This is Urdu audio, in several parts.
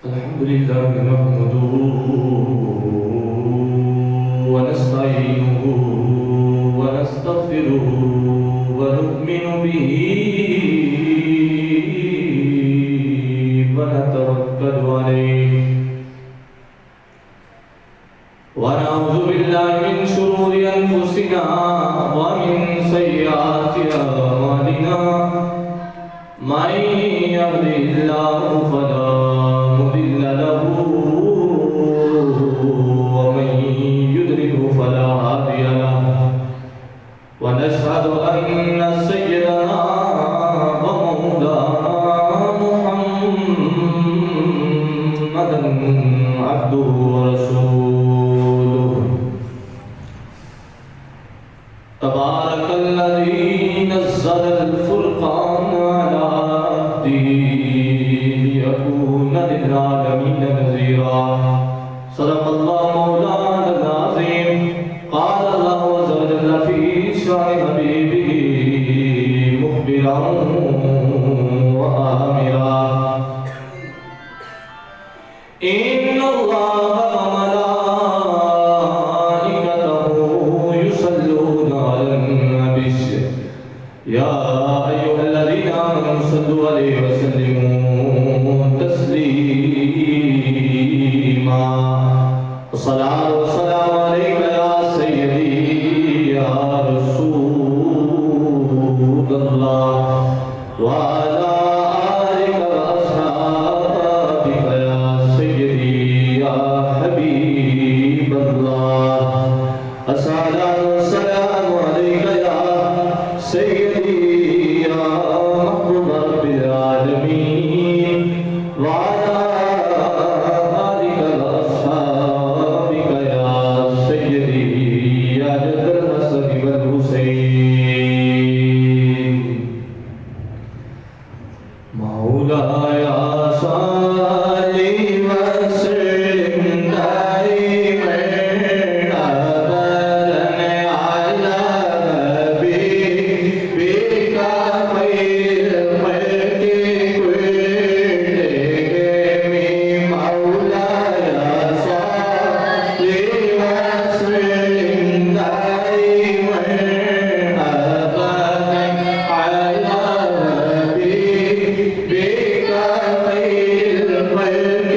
الحمد لله نحمده ونستعينه ونستغفره ونؤمن به ونتوكل عليه ونعوذ بالله من شرور أنفسنا ومن سيئات أعمالنا من يهده الله فلا مضل له ومن يضلل فلا هادي له ونشهد أن سيدنا ومولانا محمدا عبده ورسوله تبارك الذي نزل الفرقان على عبده ليكون للعالمين نذيرا صدق الله مولانا العظيم قال الله عز وجل في شأن حبيبه مخبرا وآمرا إن الله وملائكته يصلون على النبي يا أيها الذين آمنوا صلوا عليه وسلموا تسليما الصلاة والسلام عليك يا سيدي يا رسول الله وعلى آلك وأصحابك يا سيدي يا حبيب الله الصلاة والسلام عليك يا سيدي يا محبوب رب العالمين وعلى آلك وأصحابك يا سيدي يا جد الحسن والحسين مولاي صل وسلم دائما أبدا على حبيبك خير الخلق كلهم مولاي صل وسلم دائما أبدا على حبيبك خير الخلق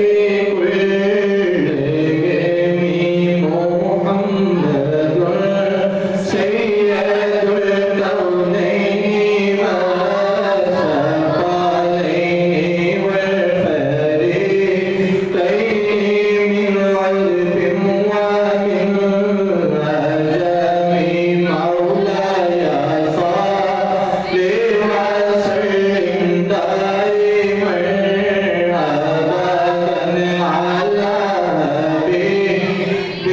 كلهم محمد سيد الكونين والثقلين والفريقين من علم ومن عجم مولاي صل وسلم دائما أبدا على حبيبك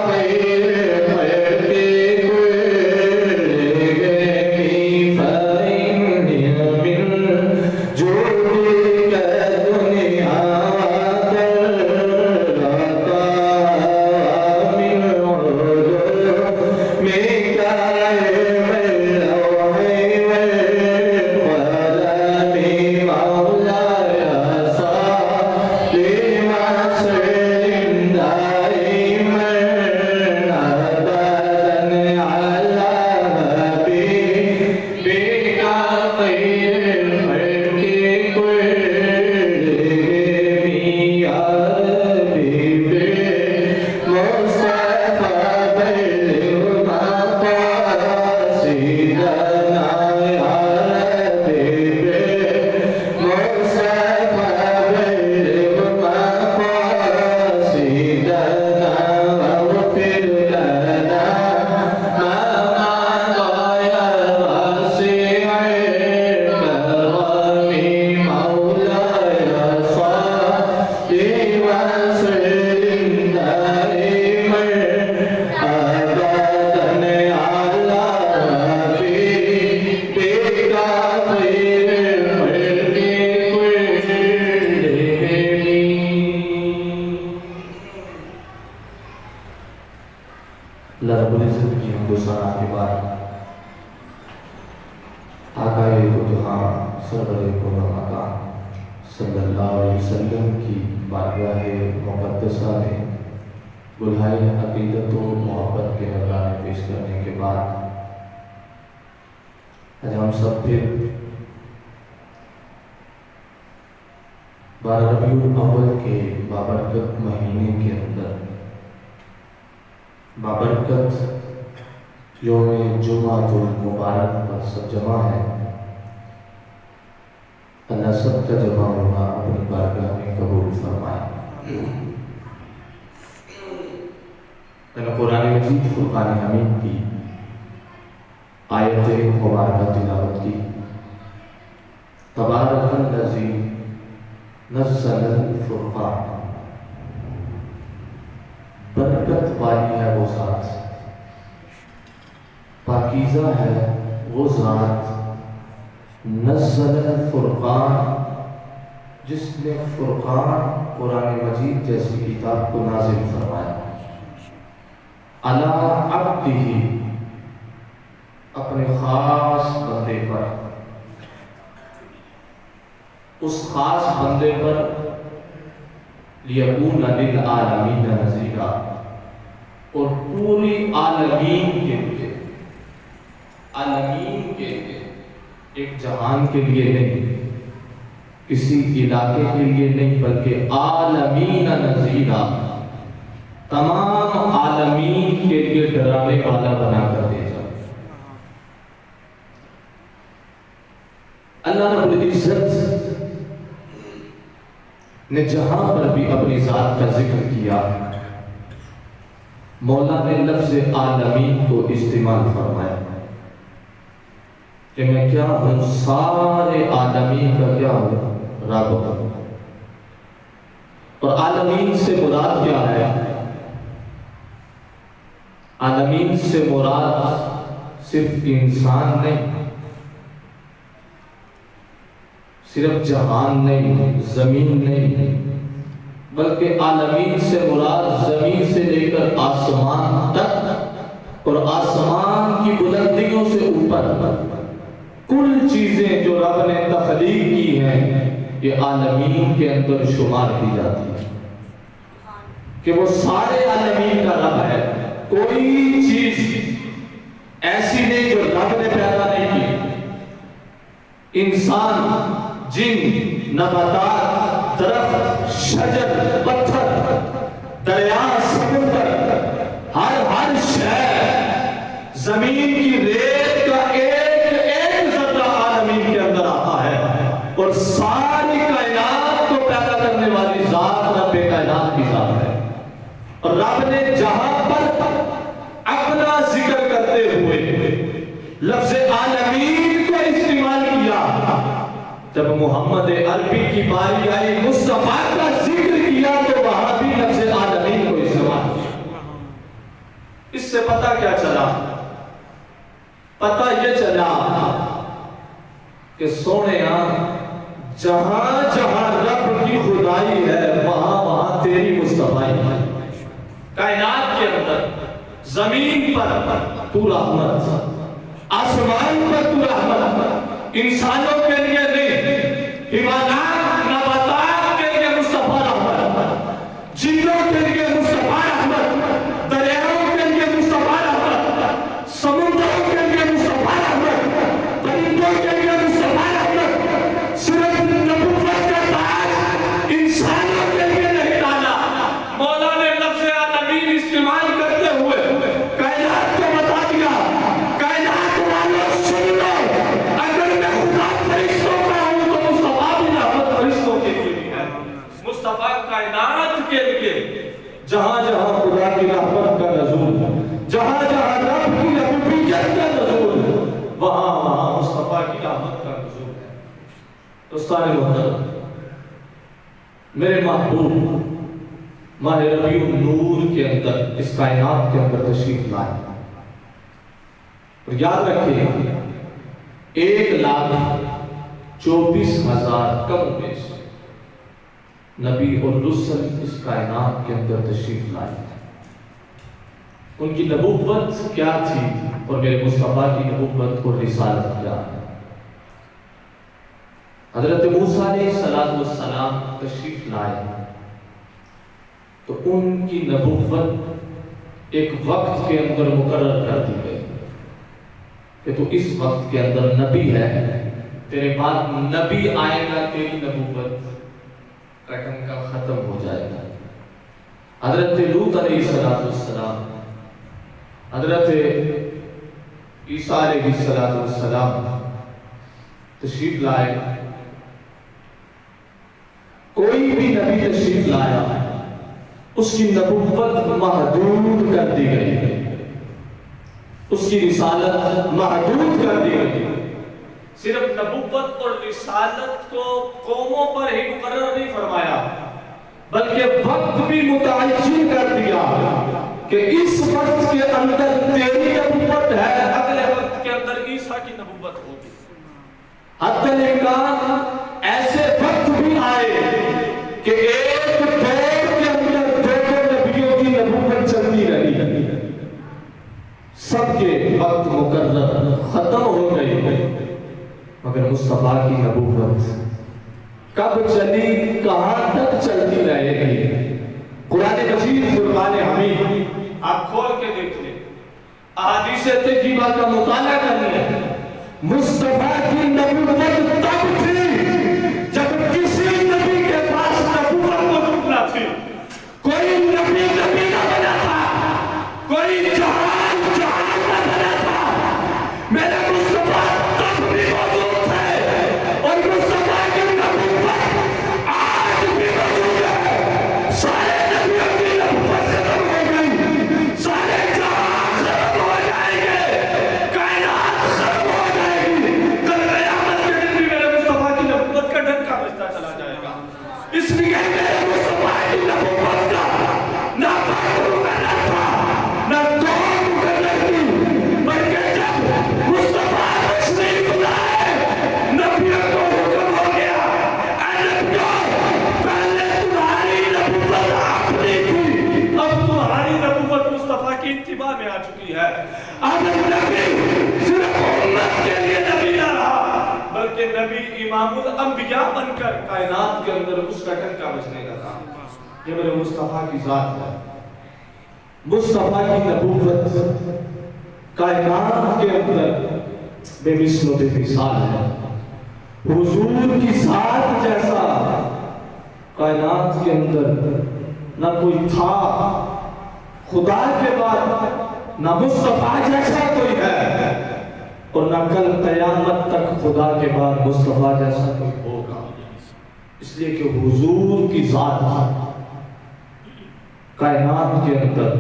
خير الخلق كلهم فإني من جودك الدنيا وآخرتها من علومك علم اللوح والقلم مولاي صل وسلم دائما أبدا على حبيبك خير الخلق كلهم يا حبيبي مصطفى بلغ مقاصدنا يا حبيبي مصطفى بلغ مقاصدنا واغفر لنا ما مضى يا واسع الكرم مولاي صل وسلم دائما أبدا على حبيبك خير الخلق كلهم اللہ رب العزت کی حمد و ثنا کے بعد آقائے دو جہاں سرور کو آقا صلی اللہ علیہ وسلم کی بارگاہ مقدسہ میں بلہائے عقیدت و محبت کے نذرانے پیش کرنے کے بعد آج ہم سب پھر 12 ربیع الاول کے بابرکت مہینے کے اندر بابرکت یوم جمعہ المبارک پر سب جمع ہے۔ اللہ سب کا جمع ہونا اپنی بارگاہ میں قبول فرمائے۔ میں نے قرآن مجید فرقان حمید کی آیت مبارکہ تلاوت کی۔ تبارک الذی نزل الفرقان، برکت والی ہے وہ ذات، پاکیزہ ہے وہ ذات، نزل الفرقان، جس نے فرقان قرآن مجید جیسی کتاب کو نازل فرمایا، علی عبدہ، اپنے خاص بندے پر، اس خاص بندے پر، لیکون للعالمین نذیرا، اور پوری عالمین کے لیے، عالمین کے لیے، ایک جہان کے لیے نہیں، کسی علاقے کے لیے نہیں، بلکہ عالمین نذیرا، تمام عالمین کے لیے ڈرانے والا بنا کر دے جائے۔ اللہ رب العزت نے جہاں پر بھی اپنی ذات کا ذکر کیا، مولا نے لفظ عالمین کو استعمال فرمایا کہ میں کیا ہوں، سارے عالمین کا کیا ہوں، رب ہوں۔ اور عالمین سے مراد کیا ہے؟ عالمین سے مراد صرف انسان نہیں، صرف جہان نہیں، زمین نہیں، بلکہ عالمین سے مراد زمین سے لے کر آسمان تک، اور آسمان کی بلندیوں سے اوپر کل چیزیں جو رب نے تخلیق کی ہیں، یہ عالمین کے اندر شمار کی جاتی ہے، کہ وہ سارے عالمین کا رب ہے۔ کوئی چیز ایسی نہیں جو رب نے پیدا نہیں کی، انسان، جن، نباتات، درخت، شجر، پتھر، دریا، سمندر، ہر شے، زمین کی ریت کا ایک ذرہ عالمین کے اندر آتا ہے، اور ساری کائنات کو پیدا کرنے والی ذات رب کائنات کی ذات ہے۔ اور رب نے جہاں پر اپنا ذکر کرتے ہوئے لفظ عالمین کو استعمال کیا، جب محمد عربی کی باری آئی مصطفیٰ کا ذکر کیا، تو وہاں بھی لفظ عالمین کو استعمال کیا۔ اس سے پتہ کیا چلا؟ پتہ یہ چلا کہ سونیا، جہاں جہاں رب کی خدائی ہے، وہاں وہاں تیری مصطفیٰ ہے۔ کائنات کے اندر، زمین پر تو رحمت، آسمان پر تو رحمت، انسانوں کے لیے نہیں، حیوانات، نباتات کے لیے مصطفیٰ رحمت، جنوں کے لیے مصطفیٰ رحمت، دریاؤں کے لیے مصطفیٰ رحمت، سمندروں کے لیے مصطفیٰ رحمت، پرندوں کے لیے مصطفیٰ رحمت۔ صرف نبوت کا تاج انسانوں کے لیے نہیں ڈالا، مولا نے لفظ عالمین استعمال کرتے ہوئے کائنات کو بتا دیا، کائنات والوں سن لو، اگر میں خدا فرشتوں کا ہوں تو مصطفیٰ بھی رحمت فرشتوں کے لیے بھی ہے۔ مصطفیٰ کائنات کے لیے جہاں جہاں خدا کی رحمت کا نزول، جہاں جہاں رب کی ربوبیت کا نزول، وہاں وہاں مصطفیٰ کی رحمت کا نزول ہے۔ دوستان محترم، میرے محبوب ماہ ربیع النور کے اندر، اس کائنات کے اندر تشریف لائے، اور یاد رکھیں 1,24,000 کم بیش نبی اور رسل اس کائنات کے اندر تشریف لائے۔ ان کی نبوت کیا تھی اور میرے مصطفیٰ کی نبوت اور رسالت کیا ہے؟ حضرت موسیٰ علیہ السلام تشریف لائے تو ان کی نبوت ایک وقت کے اندر مقرر کر دی گئی کہ تو اس وقت کے اندر نبی ہے، تیرے بعد نبی آئے گا، تیری نبوت کا ٹنکا ختم ہو جائے گا۔ حضرت لوط علیہ السلام، حضرت عیسیٰ علیہ السلام تشریف لائے، کوئی بھی نبی تشریف لایا اس کی نبوت محدود کر دی گئی، اس کی رسالت محدود کر دی گئی۔ صرف نبوت اور رسالت کو قوموں پر ہی مقرر نہیں فرمایا، بلکہ وقت بھی متعین کر دیا کہ اس وقت کے اندر تیری نبوت ہے، اگلے وقت کے اندر عیسیٰ کی نبوت ہوگی۔ حتی الامکان ایسے وقت بھی آئے کہ ایک دور کے اندر دو نبیوں کی نبوت چلتی رہی، سب کے وقت مقرر ختم ہو گئی، مگر مصطفیٰ کی نبوت کب چلی، کہاں تک چلتی رہے گی؟ قرآن مجید فرقان حمید آپ کھول کے دیکھ لیں، احادیث طیبہ کا مطالعہ کر لیں۔ مصطفیٰ کی نبوت تب تھی جب کسی نبی کے پاس نبوت موجود نہ تھی، کوئی نبی نہ بنا تھا، کوئی جہان نہ بنا تھا، میرے مصطفیٰ تب بھی موجود تھے، اور مصطفیٰ کی نبوت آج بھی موجود ہے۔ سارے نبیوں کی نبوت ختم ہو گئی، سارے جہان ختم ہو جائیں گے، کائنات ختم ہو جائے گی، کل قیامت کے دن بھی میرے مصطفیٰ کی نبوت کا ڈنکا بجتا چلا جائے گا۔ اس لیے میرے مصطفیٰ کی نبوت کا نہ وقت مقرر تھا، نہ قوم مقرر تھی، بلکہ جب مصطفیٰ تشریف لائے نبیوں کو حکم ہو گیا، اے نبیوں پہلے تمہاری نبوت اپنی تھی، اب تمہاری نبوت مصطفیٰ کی اتباع میں آ چکی ہے۔ اب نبی صرف امت کے لیے نبی نہ رہا، بلکہ نبی امام الانبیاء بن کر کائنات کے اندر اس کا ٹنکا بجنے لگا۔ یہ میرے مصطفیٰ کی ذات ہے، مصطفیٰ کی نبوت کائنات کے اندر بے مثل و بے مثال ہے۔ حضور کی ذات جیسا کائنات کے اندر نہ کوئی تھا، خدا کے بعد نہ مصطفیٰ جیسا کوئی ہے، اور نہ کل قیامت تک خدا کے بعد مصطفیٰ جیسا کوئی ہوگا، اس لیے کہ حضور کی ذات کائنات کے اندر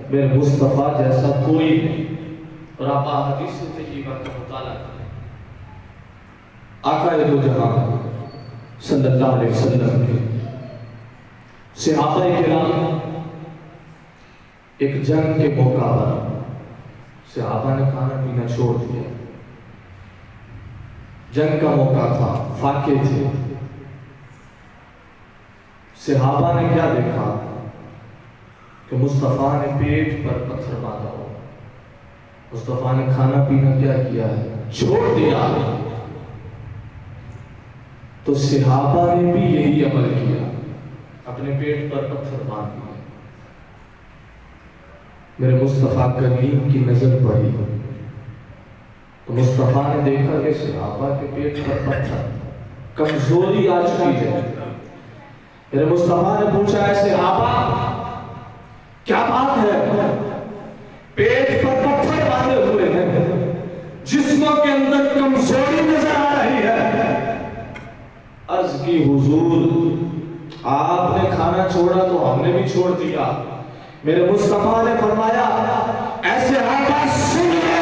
میرے مصطفیٰ جیسا کوئی نہیں۔ اور آپ احادیث طیبہ کا مطالعہ کریں، آقا دو جہاں صلی اللہ علیہ وسلم کے صحابہ کرام ایک جنگ کے موقع پر صحابہ نے کھانا پینا چھوڑ دیا، جنگ کا موقع تھا، فاقے تھے، صحابہ نے کیا دیکھا کہ مصطفیٰ نے پیٹ پر پتھر باندھا ہو، مصطفیٰ نے کھانا پینا کیا کیا ہے، چھوڑ دیا۔ تو صحابہ نے بھی یہی عمل کیا، اپنے پیٹ پر پتھر باندھ دیا۔ میرے مصطفیٰ کریم کی نظر پڑی تو مصطفیٰ نے دیکھا کہ صحابہ کے پیٹ پر پتھر، کمزوری آ چکی ہے۔ میرے مصطفیٰ نے پوچھا ہے صحابہ کیا بات ہے، پیٹ پر پتھر باندھے ہوئے ہیں، جسموں کے اندر کمزوری نظر آ رہی ہے۔ عرض کی حضور آپ نے کھانا چھوڑا تو ہم نے بھی چھوڑ دیا۔ میرے مصطفیٰ نے فرمایا اے صحابہ سن لو،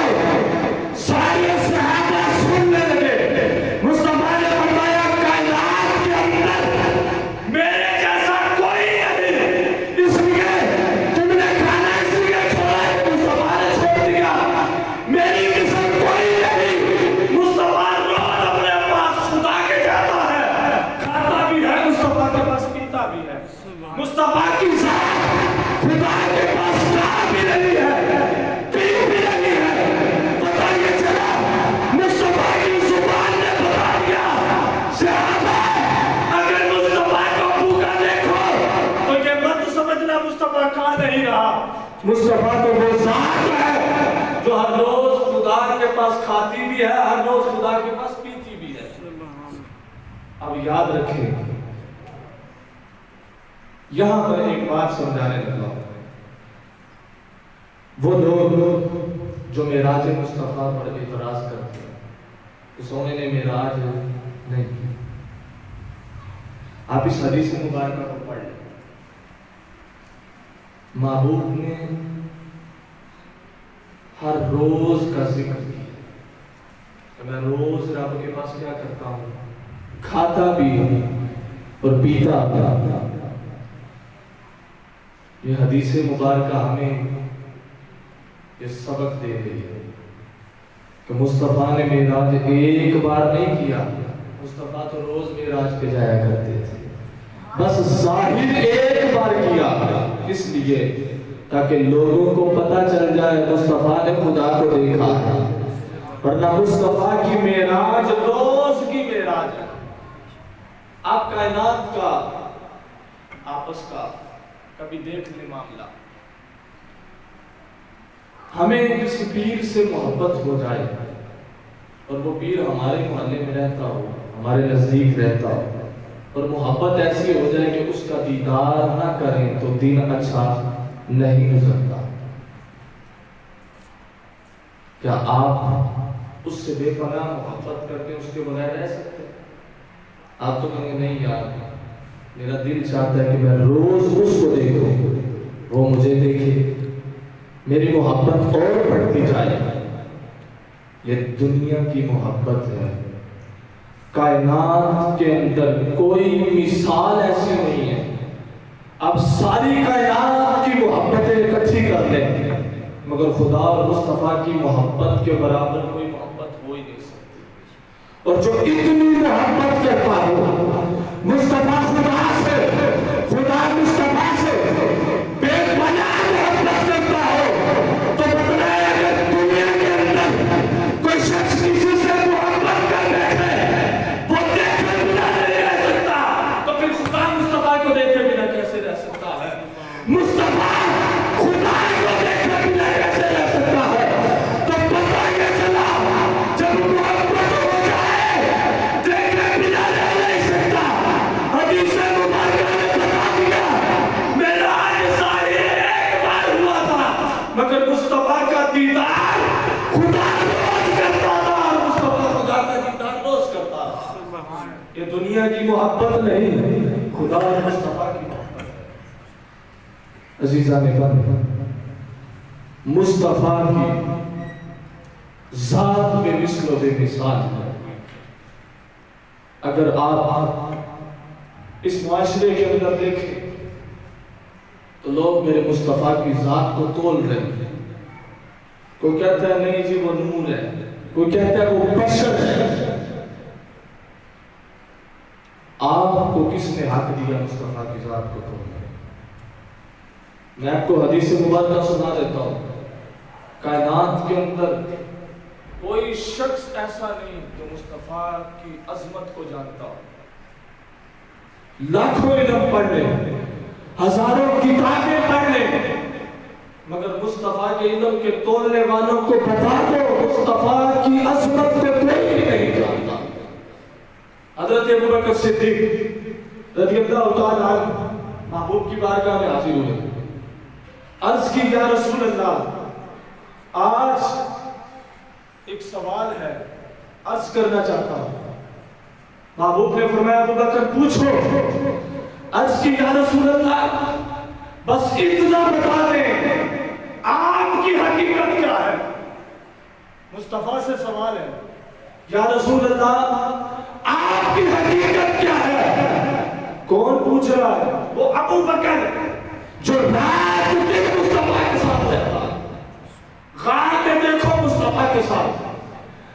سارے صحابہ سننے لگے۔ مصطفیٰ نے فرمایا کائنات کے اندر میرے جیسا کوئی نہیں، اس لیے تم نے کھانا اس لیے چھوڑا ہے، مصطفیٰ نے چھوڑ دیا، میری مثل کوئی نہیں۔ مصطفیٰ روز اپنے پاس خدا کے جاتا ہے، کھاتا بھی ہے، مصطفیٰ کے پاس پیتا بھی ہے۔ مصطفیٰ کی ذات خدا کے پاس کھا بھی نہیں ہے، پی بھی نہیں ہے، پتہ یہ چلا مصطفیٰ کی زبان نے بتا دیا مصطفیٰ نہیں رہا. مصطفیٰ تو وہ ذات ہے جو ہر روز خدا کے پاس کھاتی بھی ہے, ہر روز خدا کے پاس پیتی بھی ہے. اب یاد رکھیں, یہاں پر ایک بات سمجھانے لگا. وہ لوگ جو معراج مصطفیٰ پر اعتراض کرتے ہیں کہ سونے نے معراج نہیں کی, آپ اس حدیث مبارکہ کو پڑھ لیں. محبوب نے ہر روز کا ذکر کیا کہ میں روز رب کے پاس کیا کرتا ہوں, کھاتا بھی اور پیتا بھی. یہ حدیث مبارکہ ہمیں یہ سبق دے رہی ہے کہ مصطفیٰ نے معراج ایک بار نہیں کیا. مصطفیٰ تو روز معراج پہ جایا کرتے تھے, بس ظاہر ایک بار کیا, اس لیے تاکہ لوگوں کو پتہ چل جائے مصطفیٰ نے خدا کو دیکھا ہے. ورنہ مصطفیٰ کی معراج روز کی معراج ہے. آپ کائنات کا آپس کا کبھی دیکھ لیں معاملہ. ہمیں کسی پیر سے محبت ہو جائے اور وہ پیر ہمارے محلے میں رہتا ہو, ہمارے نزدیک رہتا ہو, اور محبت ایسی ہو جائے کہ اس کا دیدار نہ کریں تو دن اچھا نہیں گزرتا. کیا آپ اس سے بے پناہ محبت کرتے اس کے بغیر رہ سکتے؟ آپ تو کہیں گے نہیں یار, میرا دل چاہتا ہے کہ میں روز اس کو دیکھوں, وہ مجھے دیکھے, میری محبت اور بڑھتی جائے. یہ دنیا کی محبت ہے. کائنات کے اندر کوئی مثال ایسی نہیں ہے. اب ساری کائنات کی محبتیں اکٹھی کر لیں مگر خدا اور مصطفیٰ کی محبت کے برابر کوئی محبت ہو ہی نہیں سکتی. اور جو اتنی محبت کرتا ہو مصطفیٰ خدا سے, خدا مصطفیٰ سے بے پناہ محبت کرتا ہو, تو بتلائے اگر دنیا کے اندر کوئی شخص کسی سے محبت کر رہے ہیں وہ دیکھے بنا نہیں رہ سکتا, تو پھر خدا مصطفیٰ کو دیکھے بنا کیسے رہ سکتا ہے؟ مصطفیٰ خدا کو دیکھے بنا کیسے رہ سکتا ہے؟ تو پتہ یہ چلا جب محبت ہو جائے دیکھے بنا رہ نہیں سکتا. حدیث مبارکہ نے بتا دیا معراج ظاہر ایک بار ہوا تھا مگر مصطفیٰ کا دیدار خدا روز کرتا تھا, اور مصطفیٰ خدا کا دیدار روز کرتا تھا. یہ دنیا کی محبت نہیں, خدا اور مصطفیٰ کی محبت ہے. عزیزان بند, مصطفیٰ کی ذات میں مثل و بے مثال ہے. اگر آپ اس معاشرے کے اندر دیکھیں تو لوگ میرے مصطفیٰ کی ذات کو تول رہے ہیں. کوئی کہتا ہے نہیں جی وہ نور ہے, کوئی کہتا ہے وہ بشر ہے. آپ کو کس نے حق دیا مصطفیٰ کی ذات کو تولنے؟ میں آپ کو حدیث مبارکہ سنا دیتا ہوں. کائنات کے اندر کوئی شخص ایسا نہیں جو مصطفیٰ کی عظمت کو جانتا ہو. لاکھوں علم پڑھ لیں, ہزاروں کتابیں پڑھ لیں, مگر مصطفیٰ کے علم کے تولنے والوں کو بتا دو مصطفیٰ کی عظمت کو کوئی بھی نہیں جانتا. حضرت ابوبکر صدیق رضی اللہ تعالیٰ عنہ محبوب کی بارگاہ میں حاضر ہوئے. عرض کی یا رسول اللہ, آج ایک سوال ہے, عرض کرنا چاہتا ہوں. محبوب نے فرمایا ابوبکر پوچھو. عرض کی یا رسول اللہ, بس اتنا بتا دیں آپ کی حقیقت کیا ہے. مصطفیٰ سے سوال ہے, یا رسول اللہ آپ کی حقیقت کیا ہے؟ کون پوچھ رہا ہے؟ وہ ابوبکر جو رات دن مصطفیٰ کے ساتھ رہتا. غار میں دیکھو مصطفیٰ کے ساتھ,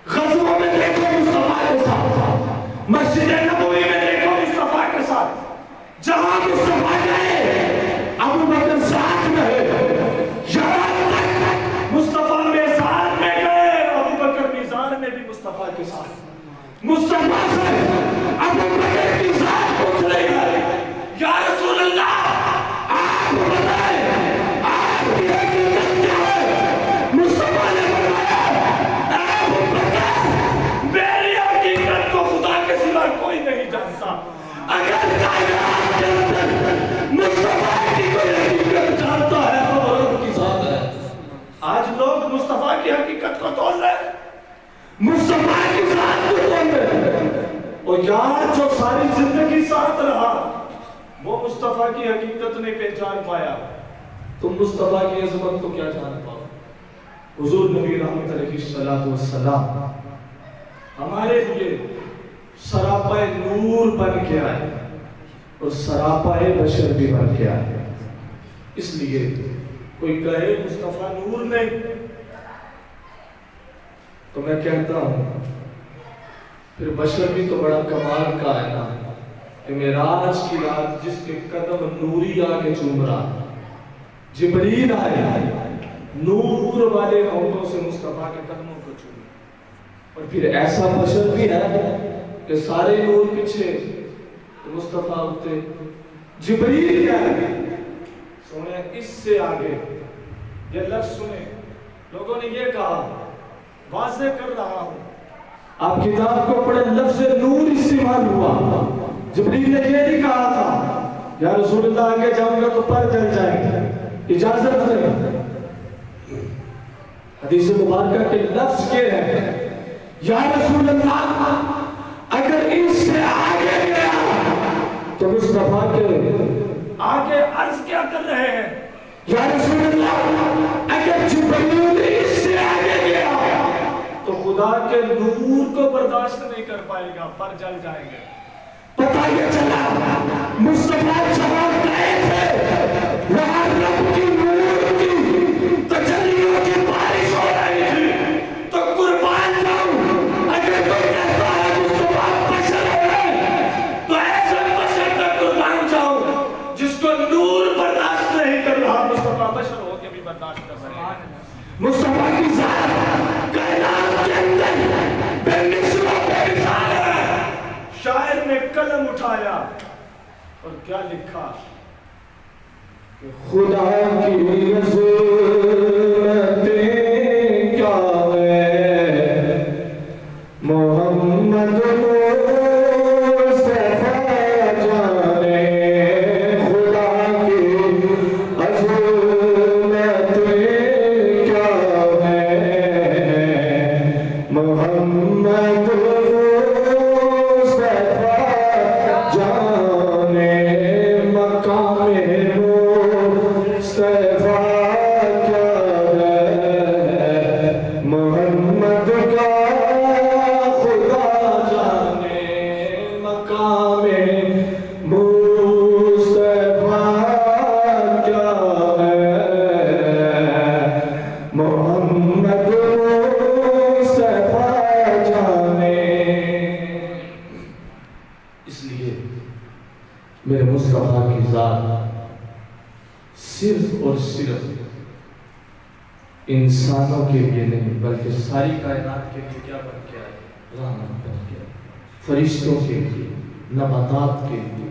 غزووں میں دیکھو مصطفیٰ کے ساتھ, مسجد نبوی میں دیکھو مصطفیٰ کے ساتھ. جہاں مصطفیٰ گئے ابوبکر ساتھ میں ہے. یہاں تک مصطفیٰ میزان میں گئے, ابوبکر میزان میں بھی مصطفیٰ کے ساتھ. مصطفیٰ سے ابوبکر کی ذات پوچھ رہی ہے, یا رسول اللہ آپ بتائیں اور یار جو ساری زندگی ساتھ رہا وہ مصطفیٰ کی حقیقت نہیں پہچان پایا، تم مصطفیٰ کی عظمت کو کیا جان پاؤ؟ حضور نبی رحمت علیہ السلام ہمارے لیے سراپا نور بن کے آئے اور سراپا بشر بھی بن کے آئے. اس لیے کوئی کہے مصطفیٰ نور نہیں تو میں کہتا ہوں پھر بشر بھی تو بڑا کمال کا ہے نا کہ معراج کی رات جس کے قدم نوری آ کے چوم رہا، جبریل آئے نور والے ہونٹوں سے مصطفیٰ کے قدموں کو چومے. اور پھر ایسا بشر بھی ہے کہ سارے نور پیچھے مصطفیٰ اٹھتے. جبریل کیا ہے سونے اس سے آگے یہ لفظ سنے لوگوں نے یہ کہا، واضح کر رہا ہوں آپ کتاب کو پڑھے، لفظ نور استعمال ہوا. جبریل نے یہ نہیں کہا تھا یا رسول اللہ آگے جاؤں گا تو پر جل جائیں گے، اجازت نہیں. حدیث مبارکہ کے لفظ کے ہیں یا رسول اللہ اگر ان سے آگے گیا تو مصطفیٰ کے آگے عرض کیا کر رہے ہیں، یا رسول اللہ اگر جبریل اس سے آگے گیا تو خدا کے نور کو برداشت نہیں کر پائے گا، پر جل جائیں گے. پتہ یہ چلا مصطفیٰ جواب گئے تھے وہاں رب کی نور کی تجلیوں کی بارش ہو رہی تھی. تو قربان جاؤں اگر کوئی کہتا ہے مصطفیٰ بشر ہے تو ایسے بشر کا قربان جاؤں جس کو نور برداشت نہیں کر رہا. مصطفیٰ بشر ہو کے بھی برداشت کر رہے ہیں. مصطفیٰ کی ذات کائنات کے اندر بے مثل و بے مثال ہے. شاعر نے قلم اٹھایا اور کیا لکھا کہ خدا کی عظمتیں کیا ہے، محمد مصطفیٰ جانے. خدا کی عظمتیں کیا ہے، محمد صرف اور صرف انسانوں کے لیے نہیں بلکہ ساری کائنات کے لیے کیا بن کے آئے، رحمت بن کے آئے. فرشتوں کے لیے، نباتات کے لیے،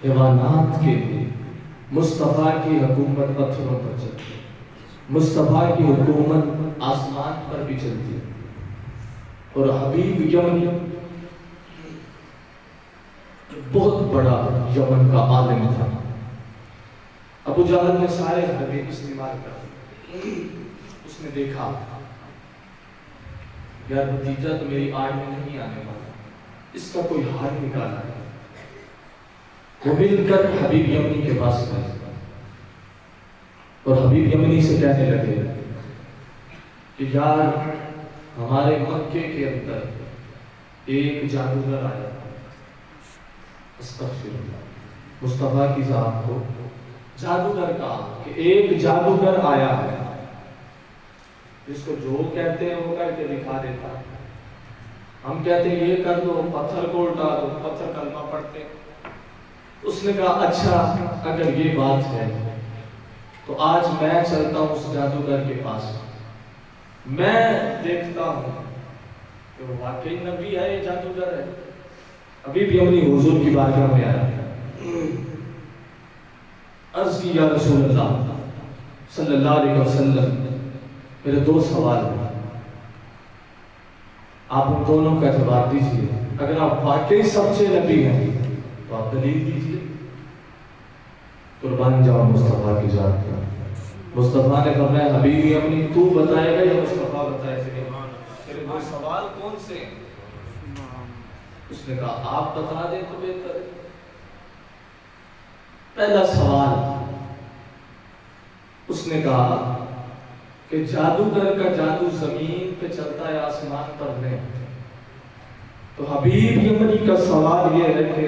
حیوانات کے لیے. مصطفیٰ کی حکومت پتھروں پر چلتی ہے، مصطفیٰ کی حکومت آسمان پر بھی چلتی ہے. اور حبیب یمنی بہت بڑا یمن کا عالم تھا. ابو جہل نے سارے حدیث استعمال کر اس نے دیکھا یار بھتیجا تو میری آڑ میں نہیں آنے والا، اس کا کوئی حل نکالا ہے. وہ مل کر حبیب یمنی کے پاس گئے اور حبیب یمنی سے کہنے لگے کہ یار ہمارے مکے کے اندر ایک جادوگر آیا. استغفر اللہ. مصطفیٰ کی ذات کو جادوگر کہا کہ ایک جادوگر آیا ہے جس کو جو کہتے ہیں وہ کر کے دکھا دیتا ہے. ہم کہتے ہیں یہ کر دو، پتھر کو الٹا دو، پتھر کلمہ پڑھتے. اس نے کہا اچھا اگر یہ بات ہے تو آج میں چلتا ہوں اس جادوگر کے پاس، میں دیکھتا ہوں کہ وہ واقعی نبی ہے، یہ جادوگر ہے. ابھی بھی اپنی حضور کی بارگاہ میں آیا، عرض کی یا رسول اللہ صلی اللہ علیہ وسلم میرے دو سوال ہیں، آپ ان دونوں کا جواب دیجئے. اگر آپ واقعی سچے نبی ہیں تو آپ دلیل دیجئے. قربان جاؤ مصطفیٰ کی ذات کا. مصطفیٰ نے فرمایا حبیبی اپنی تو بتائے گا یا مصطفیٰ بتائے گا؟ میرے دو سوال کون سے ہیں؟ اس نے کہا آپ بتا دیں تو بہتر ہے۔ پہلا سوال اس نے کہا کہ جادوگر کا جادو زمین پہ چلتا ہے آسمان پر نہیں۔ تو حبیب یمنی کا سوال یہ ہے کہ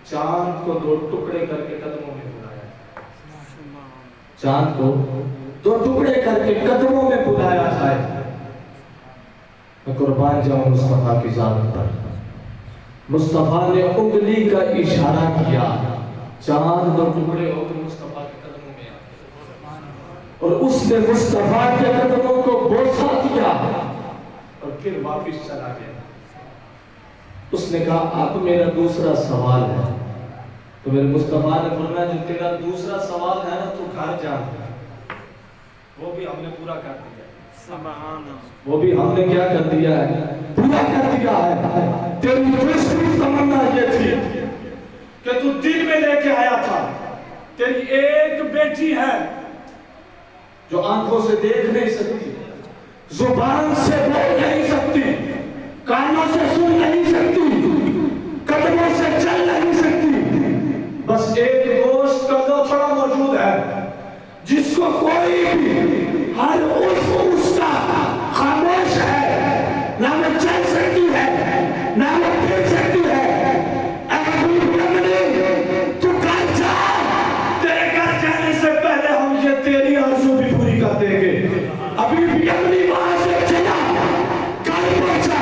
چاند کو 2 ٹکڑے کر کے قدموں میں بلایا، چاند کو 2 ٹکڑے کر کے قدموں میں بلایا جائے۔ میں قربان جاؤں مصطفیٰ کی ذات پر، مصطفیٰ نے انگلی کا اشارہ کیا، چاند 2 ٹکڑے ہو کے مصطفیٰ کے قدموں میں آ گئے، اور اس نے مصطفیٰ کے قدموں کو بوسہ دیا اور پھر واپس چلا گیا۔ اس نے کہا اب میرا دوسرا سوال ہے۔ تو میرے مصطفیٰ نے فرمایا جو تیرا دوسرا سوال ہے نا تو گھر جا، وہ بھی ہم نے پورا کر دیا، وہ بھی ہم نے کیا کر دیا ہے، پورا کر دیا ہے۔ تیری دوسری تمنا یہ تھی کہ تو دل میں لے کے آیا تھا تیری ایک بیٹی ہے جو آنکھوں سے دیکھ نہیں سکتی، زبان سے بول نہیں سکتی، کانوں سے سن نہیں سکتی، قدموں سے چل نہیں سکتی، بس ایک دوست کا جو تھوڑا موجود ہے جس کو کوئی بھی ہر اس کا خاموش ہے، نہ وہ چل سکتی ہے نہ وہ پھر سکتی ہے۔ اے حبیب یمنی تو گھر جا، تیرے گھر جانے سے پہلے ہم یہ تیری آرزو بھی پوری کر دیں گے۔ حبیب یمنی وہاں سے چلا، گھر پہنچا،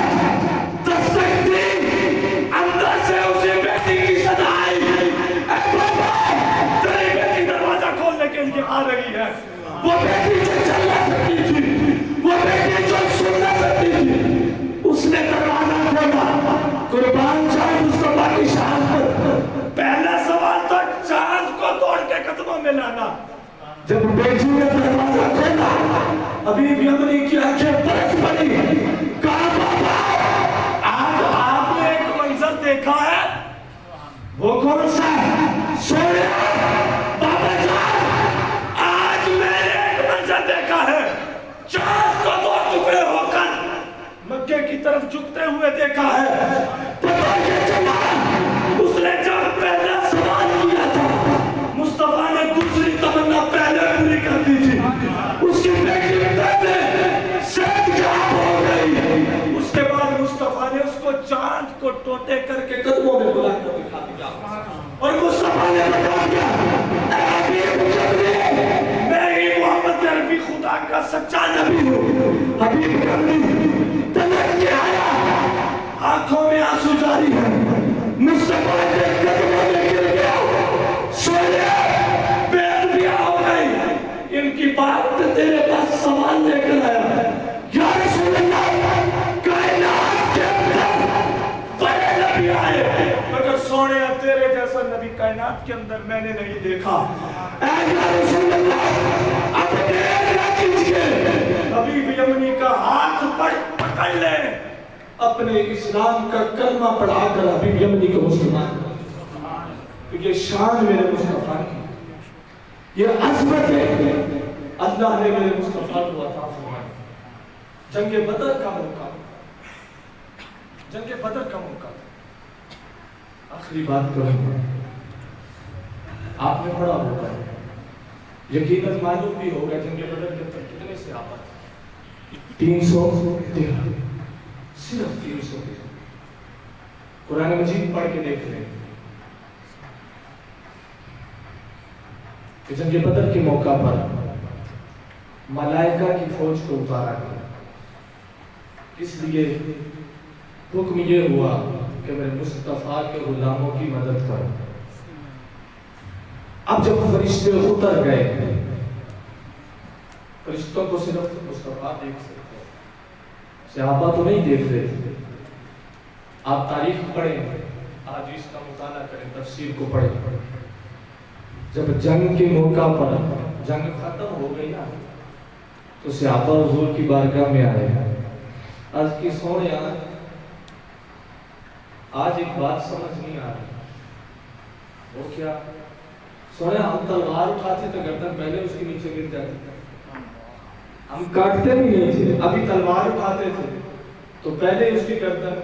دستک دی، اندر سے اسی بیٹی کی صدا آئی، اے بابا تیری بیٹی دروازہ کھولنے کے لیے آ رہی ہے۔ وہ بیٹی جو چل نہ سکتی تھی، وہ بیٹی جو سن نہ سکتی تھی، اس نے دروازہ کھولا۔ قربان جائے مصطفیٰ کی شان پر۔ پہلا سوال تو چاند کو توڑ کے قدموں میں لانا۔ جب بیٹی نے دروازہ کھولا، حبیب یمنی کی آنکھیں برس پڑی، کہا بابا آج آپ نے ایک منظر دیکھا ہے، وہ کون سا؟ سویا بابا جان، آج میں نے ایک منظر دیکھا ہے، چاند کو 2 ٹکڑے ہو کر مکے کی طرف جھکتے ہوئے دیکھا ہے۔ پتہ یہ چلا اس نے جب پہلا سوال کیا تھا، مصطفیٰ نے دوسری تمنا پہلے پوری کر دی تھی۔ اس کی بیٹی پہلے صحتیاب ہو گئی، اس کے بعد مصطفیٰ نے اس کو چاند کو ٹوٹے کر کے قدموں میں بلا کر دکھا دیا، اور مصطفیٰ نے بتا دیا اے حبیب یمنی میں ہی محمد عربی خدا کا سچا نبی ہوں۔ حبیب یمنی تلک کے آیا، آنکھوں میں آنسو جاری ہے، مصطفیٰ کے قدموں میں گر گیا، سویا بے ادبیاں ہو گئی۔ ان کی بات تیرے پاس سوال لے کر آیا، یا رسول اللہ کائنات کے اندر بڑے نبی آئے مگر سونے تیرے جیسا نبی کائنات کے اندر میں نے نہیں دیکھا۔ اے یا رسول اللہ اب دیر نہ کیجئے، حبیب یمنی کا ہاتھ پکڑ لے، اپنے اسلام کا کلمہ پڑھا کر حبیب یمنی کو مسلمان کر۔ یہ شان میرے مصطفیٰ کی، یہ عظمت ہے اللہ نے میرے مصطفیٰ کو عطا فرمائی۔ جنگ بدر کا موقع، جنگ بدر کا موقع، آخری بات کروں گا، آپ نے پڑھا ہوگا، یقیناً معلوم بھی ہوگا جنگ بدر کے اندر کتنے صحابہ تھے؟ 313، صرف 313۔ قرآن مجید پڑھ کے دیکھ لیں کہ جنگ بدر کے موقع پر ملائکہ کی فوج کو اتارا گیا، اس لیے حکم یہ ہوا کہ میرے مصطفیٰ کے غلاموں کی مدد کرو۔ اب جب فرشتے اتر گئے، فرشتوں کو صرف مصطفیٰ دیکھ سکتے، صحابہ تو نہیں دیکھ رہے تھے۔ آپ تاریخ پڑھیں، آج اس کا مطالعہ کریں، تفسیر کو پڑھیں۔ جب جنگ کے موقع پر جنگ ختم ہو گئی نا تو صحابہ حضور کی بارگاہ میں آئے، آج کی سونے آج ایک بات سمجھ نہیں آ رہی، وہ کیا؟ سونے ہم تلوار اٹھاتے تو گردن پہلے اس کے نیچے گر جاتی تھی، ہم کاٹتے بھی نہیں تھے، ابھی تلوار اٹھاتے تھے تو پہلے اس کی گردن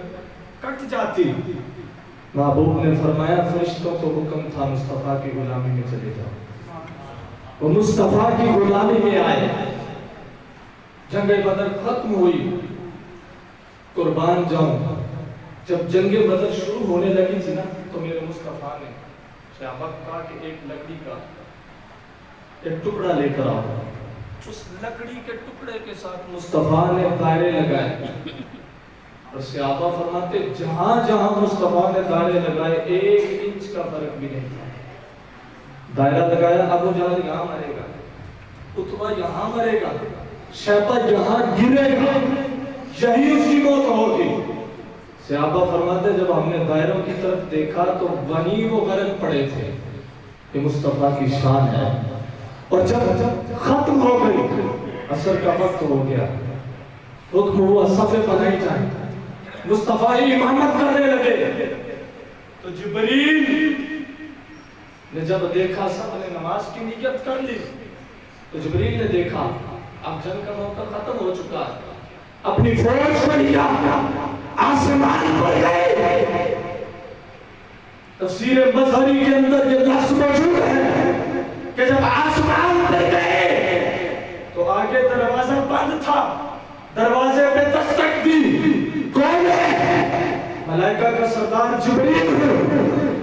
کٹ جاتی. محبوب نے فرمایا فرشتوں کو حکم تھا مصطفیٰ کی غلامی میں چلے جاؤ. وہ مصطفیٰ کی غلامی میں آئے. جنگ بدر ختم ہوئی. قربان جاؤں جب جنگ بدر شروع ہونے لگی تھی نا تو میرے مصطفیٰ نے صحابہ کو کہا کہ ایک لکڑی کا ایک ٹکڑا لے کر آؤ. اس لکڑی کے ٹکڑے کے ساتھ مصطفیٰ نے دائرے لگائے اور صحابہ فرماتے جہاں جہاں مصطفیٰ نے دائرے لگائے 1 انچ کا فرق بھی نہیں تھا. دائرہ لگایا ابو جہل یہاں مرے گا, عتبہ یہاں مرے گا, شیبہ یہاں گرے گا, یہی اس کی موت ہوگی. صحابہ فرماتے جب ہم نے دائروں کی طرف دیکھا تو وہیں وہ غرق پڑے تھے. یہ مصطفیٰ کی شان ہے. اور جب ختم ہو گئی عصر کا وقت ہو گیا, حکم ہوا صفے بنائی جائیں, مصطفیٰ امامت کرنے لگے. تو جبریل نے جب دیکھا سب نے نماز کی نیت کر لی تو جبریل نے دیکھا اب جنگ کا موقع ختم ہو چکا ہے, اپنی فوج کو لیا آسمان پر گئے. تفسیر مظہری کے اندر یہ لفظ موجود ہے کہ جب آسمان پر گئے تو آگے دروازہ بند تھا, دروازے پہ دستک دی. کون ہے؟ ملائکہ کا سردار جبریل.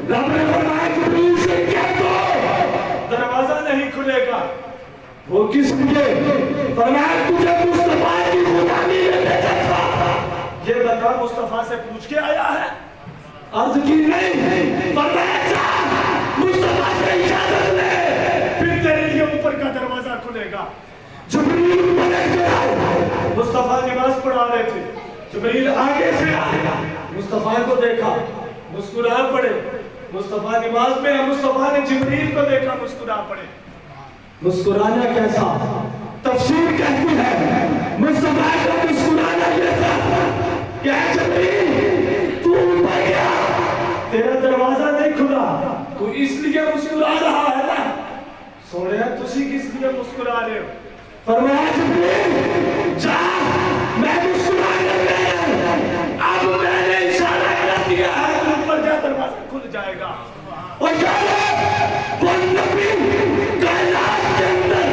رب نے فرمایا جبریل سے کہہ دو دروازہ نہیں کھلے گا. وہ کس لیے؟ فرمایا تجھے مصطفیٰ کی غلامی میں بھیجا تھا. یہ بتا مصطفیٰ سے پوچھ کے آیا ہے؟ عرض کی نہیں. فرمایا جا مصطفیٰ سے اجازت لے پھر تیرے لیے اوپر کا دروازہ کھلے گا. جبریل پلٹ گیا. مصطفیٰ نماز پڑھا رہے تھے. جبریل آگے سے آیا, مصطفیٰ کو دیکھا, مسکرا پڑے. مصطفیٰ نماز میں ہے, مصطفیٰ نے جبریل کو دیکھا, مسکرا پڑے. مسکرانا کیسا؟ تفسیر کہتی ہے مصطفیٰ کا مسکرانا یہ تھا کہ اے جبریل تو اوپر گیا, تیرا دروازہ نہیں کھلا, تو اس لیے مسکرا رہا ہے نا. سوڑے تسی کس لیے مسکرا رہے ہو؟ فرمایا جبریل جا میں مسکرانے گیا, اب میں نے اشارہ کر دیا ہے تو اوپر جا دروازہ کھل جائے گا. اور جانے وہ نبی کائنات کے اندر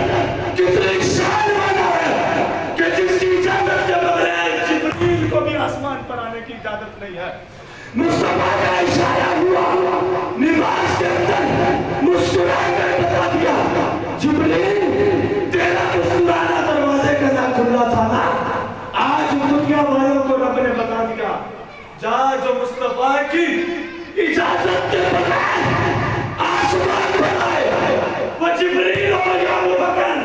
کتنی شان والا ہے کہ جس کی اجازت کے بغیر جبریل کو بھی آسمان پر آنے کی اجازت نہیں ہے. مصطفیٰ کا اشارہ ہوا, نماز کے اندر مسکرا کر بتا دیا جبریل تیرا مسکرانا دروازے کا نہ کھلا تھا نا. آج دنیا والوں کو رب نے بتا دیا جا جو مصطفیٰ کی اجازت کے بغیر آسمان پر آئے وہ جبریل ہو یا ابو بکر,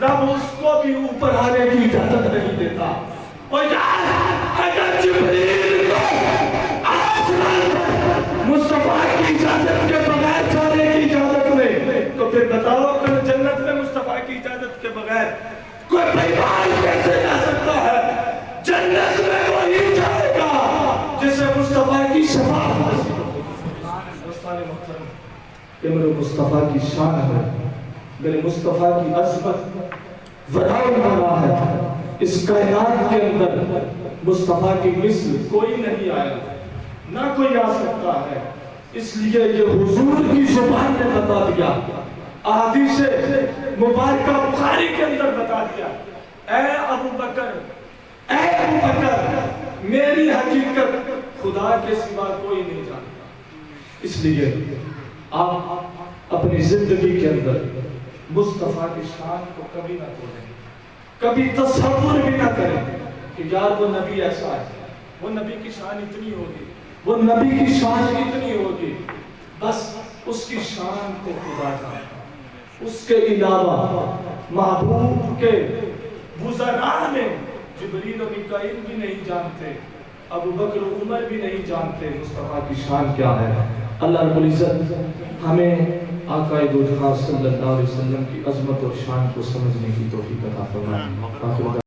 رب اس کو بھی اوپر آنے کی اجازت نہیں دیتا. اور یار اگر جبریل کو آسمان پر مصطفیٰ کی اجازت کے بغیر جانے کی اجازت نہیں تو پھر بتاؤ کہ جنت میں مصطفیٰ کی اجازت کے بغیر کوئی بیمان کیسے جا سکتا ہے؟ جنت میں وہی جائے گا جسے مصطفیٰ کی شفاعت حاصل ہوگی. دوستان محترم, یہ میرے مصطفیٰ کی شان ہے, میرے مصطفیٰ کی عظمت وراؤں بنا ہے. اس کائنات کے اندر مصطفیٰ کی مثل کوئی نہیں آیا, نہ کوئی آ سکتا ہے. اس لیے یہ حضور کی زبان نے بتا دیا, احادیث مبارکہ بخاری کے اندر بتا دیا اے ابو بکر, اے ابو بکر میری حقیقت خدا کے سوا کوئی نہیں جانتا. اس لیے آپ اپنی زندگی کے اندر مصطفیٰ کی شان کو کبھی نہ توڑیں, کبھی تصور بھی نہ کریں کہ یار وہ نبی ایسا ہے, وہ نبی کی شان اتنی ہوگی, وہ نبی کی شان اتنی ہوگی. بس اس کی شان کو خدا جانتا. اس کے علاوہ محبوب کے وزراء میں جبریل و میکائیل بھی نہیں جانتے, ابو بکر و عمر بھی نہیں جانتے مصطفیٰ کی شان کیا ہے. اللہ رب العزت ہمیں آقا دو جہاں صلی اللہ علیہ وسلم کی عظمت اور شان کو سمجھنے کی توفیق عطا فرمائے.